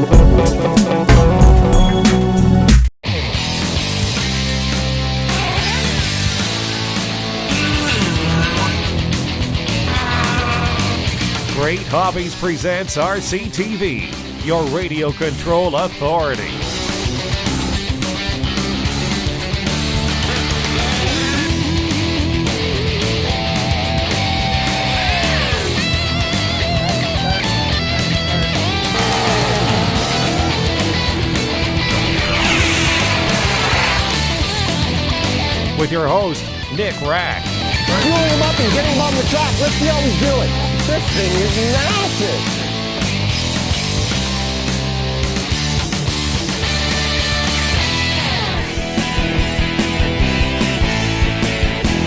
Great Hobbies presents RCTV, your radio control authority. With your host, Nick Rack. Fuel him up and get him on the track. Let's see how he's doing. This thing is massive.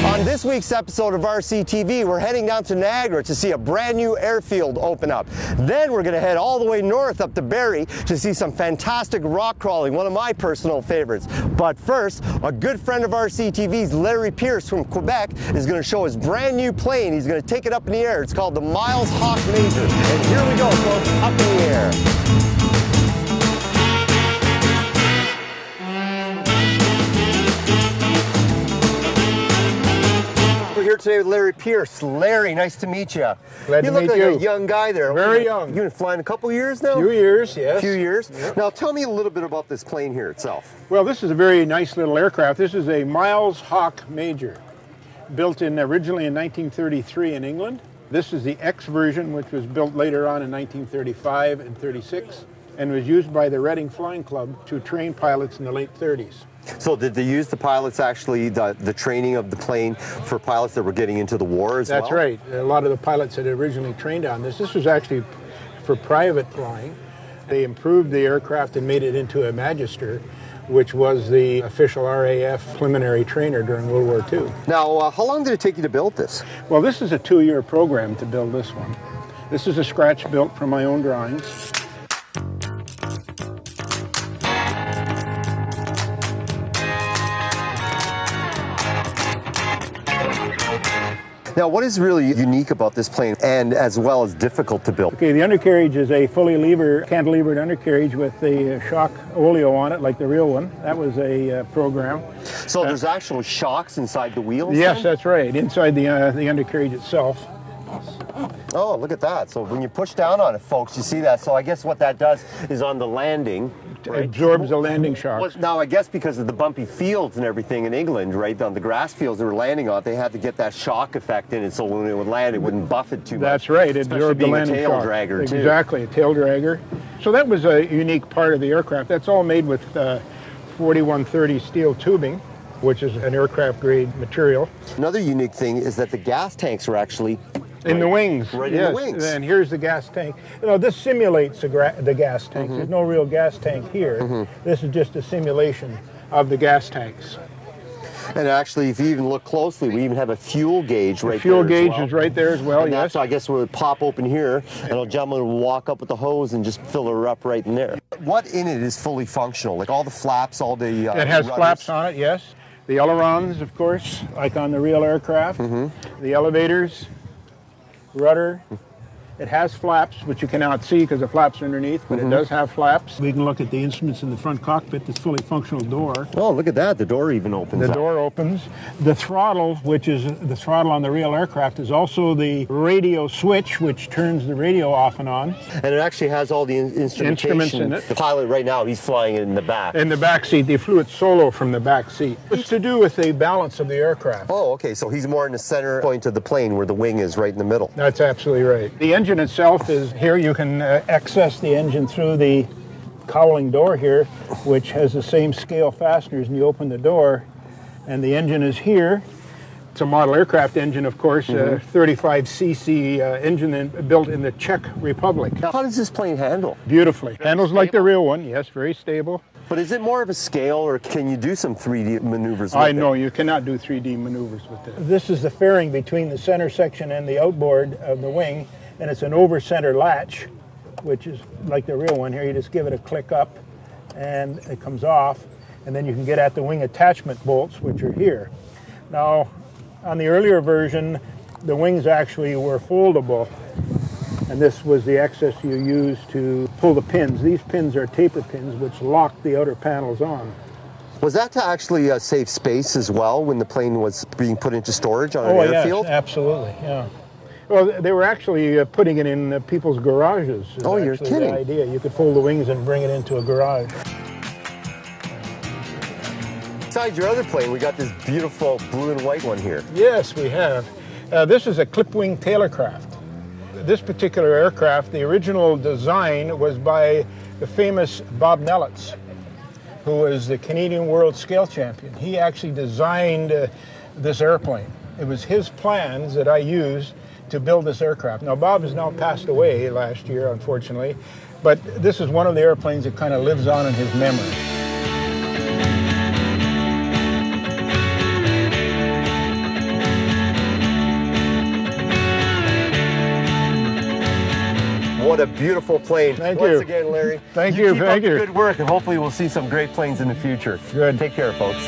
On this week's episode of RCTV, we're heading down to Niagara to see a brand new airfield open up. Then we're going to head all the way north up to Barrie to see some fantastic rock crawling, one of my personal favorites. But first, a good friend of RCTV's, Larry Pierce from Quebec, is going to show his brand new plane. He's going to take it up in the air. It's called the Miles Hawk Major. And here we go, folks, up in the air. Here today with Larry Pierce. Larry, nice to meet you. Glad to meet you. You look like a young guy there. Very young. You've been flying a couple years now? Few years, yes. Few years. Yep. Now tell me a little bit about this plane here itself. Well, this is a very nice little aircraft. This is a Miles Hawk Major, built originally in 1933 in England. This is the X version, which was built later on in 1935 and 36, and was used by the Reading Flying Club to train pilots in the late 30s. So did they use the pilots actually, the training of the plane for pilots that were getting into the war as well? That's right. A lot of the pilots had originally trained on this. This was actually for private flying. They improved the aircraft and made it into a Magister, which was the official RAF preliminary trainer during World War II. Now, how long did it take you to build this? Well, this is a 2-year program to build this one. This is a scratch built from my own drawings. Now, what is really unique about this plane and as well as difficult to build? Okay, the undercarriage is a fully cantilevered undercarriage with the shock oleo on it, like the real one. That was a program. So there's actual shocks inside the wheels? Yes, then? that's right, inside the undercarriage itself. Oh, look at that. So when you push down on it, folks, you see that. So I guess what that does is on the landing, right, absorbs the landing shocks. Well, now, I guess because of the bumpy fields and everything in England, right, on the grass fields they were landing on, they had to get that shock effect in it so when it would land, it wouldn't buff it too much. That's right. It absorbed the landing tail shock. Dragger, too. Exactly, a tail dragger. So that was a unique part of the aircraft. That's all made with 4130 steel tubing, which is an aircraft-grade material. Another unique thing is that the gas tanks are actually in the wings. Right, yes. in the wings. And here's the gas tank. You know, this simulates the gas tank. Mm-hmm. There's no real gas tank here. Mm-hmm. This is just a simulation of the gas tanks. And actually, if you even look closely, we even have a fuel gauge right there. The fuel gauge as well. is right there as well, and yes. So I guess we'll pop open here, and a gentleman will walk up with the hose and just fill her up right in there. What in it is fully functional? Like all the flaps, all the it has rudders? flaps on it, yes. The ailerons, of course, like on the real aircraft. Mm-hmm. The elevators, rudder. It has flaps, which you cannot see because the flaps are underneath, but it does have flaps. We can look at the instruments in the front cockpit, this fully functional door. Oh, look at that. The door even opens up. The door opens. The throttle, which is the throttle on the real aircraft, is also the radio switch, which turns the radio off and on. And it actually has all the instruments in it. The pilot right now, he's flying in the back. In the back seat. They flew it solo from the back seat. It's to do with the balance of the aircraft. Oh, okay. So he's more in the center point of the plane where the wing is right in the middle. That's absolutely right. The engine itself is here. You can access the engine through the cowling door here, which has the same scale fasteners, and you open the door and the engine is here. It's a model aircraft engine, of course, 35cc engine built in the Czech Republic. Now, how does this plane handle? Beautifully. Handles like the real one, yes, very stable. But is it more of a scale, or can you do some 3D maneuvers with it? No, you cannot do 3D maneuvers with it. This is the fairing between the center section and the outboard of the wing, and it's an over-center latch, which is like the real one here. You just give it a click up, and it comes off, and then you can get at the wing attachment bolts, which are here. Now, on the earlier version, the wings actually were foldable, And this was the access you use to pull the pins. These pins are taper pins which lock the outer panels on. Was that to actually save space as well when the plane was being put into storage on an airfield? Yes, absolutely, yeah. Well, they were actually putting it in people's garages. Oh, you're kidding. The idea. You could fold the wings and bring it into a garage. Besides your other plane, we got this beautiful blue and white one here. Yes, we have. This is a clip-wing tailorcraft. This particular aircraft, the original design was by the famous Bob Nellitz, who was the Canadian World Scale Champion. He actually designed this airplane. It was his plans that I used to build this aircraft. Now, Bob has now passed away last year, unfortunately, but this is one of the airplanes that kind of lives on in his memory. What a beautiful plane. Thank you. Once again, Larry. Thank you. Keep up the good work, and hopefully we'll see some great planes in the future. Good. Take care, folks.